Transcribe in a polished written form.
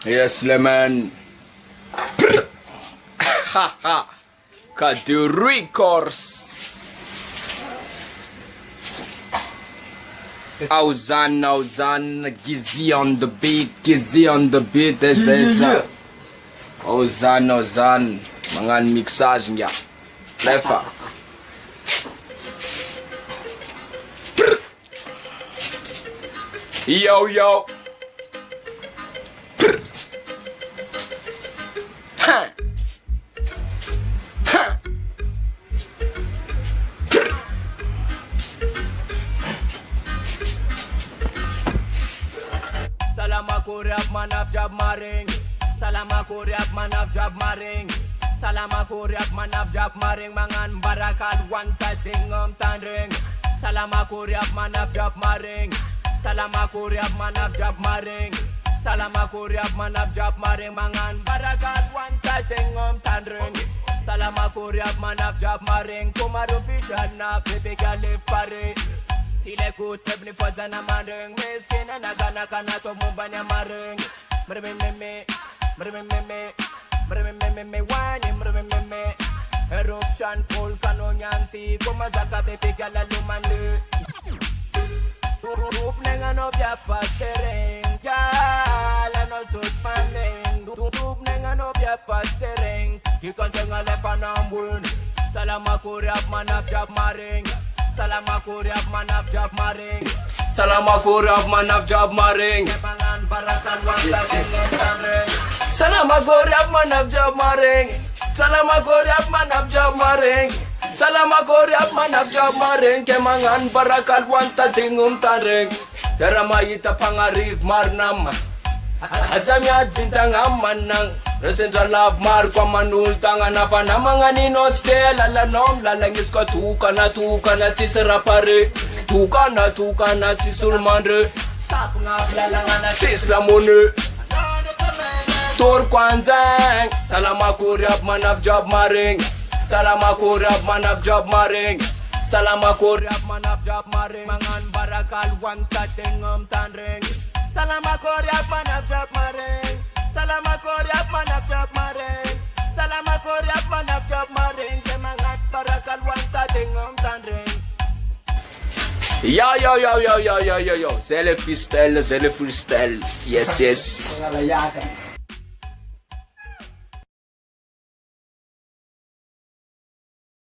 Yes, Leman. Haha. Kadu Records. Auzan, Gizzy on the beat, this is Auzan, mangan mixage nga. Lefa. Yo. Ha. Salama Koreap man of job maring. Salama Koreap man of job maring. Salama Koreap man of job maring. Mangan barakal one ting tandring. Salama Koreap man of job maring. Salama Koreap man of job maring. Salama Koreap man of job maring. Mangan barakal one ting tandring. Salama Koreap man of job maring. Kumaro official na pepe galif pare. Tile kuteb ni fazana maring. Miskin na nagana kana to mumbanya maring. Mreme wani eruption full kanonyanti. Kumazaka pepe gala lumande. Turup nenga bya pasereng. Jala no sut panen. Turup nenga bya pasereng. Kikantenga lepanambun. Salama Koreap man of job maring. Salama Koreap man of job maring. Salama Koreap man of job maring. Kepangan barakan wanta tandring. Salama Koreap man of job maring. Salama Koreap man of job maring. Salama Koreap man of job maring. Kemangan barakal wanta tandring. Daramayita pangarif marnam. Azamya bintang amanang. Resentral love mar kwa manul tangan apa namanga ni not stay lalanom lalangis ko tukana tisera pare tukana tisulmandre Tap nga blalangana tislamone tor kwanzang. Salama Koreap man of job maring. Salama Koreap man of job maring. Salama Koreap man of job maring. Mangan barakal wanta ting tandring. Salama Koreap man of job maring. Salama Koreap man of job maring. Salama Koreap man of job maring. Kemangat barakal wanta ting tandring. Yo. C'est le freestyle. Yes.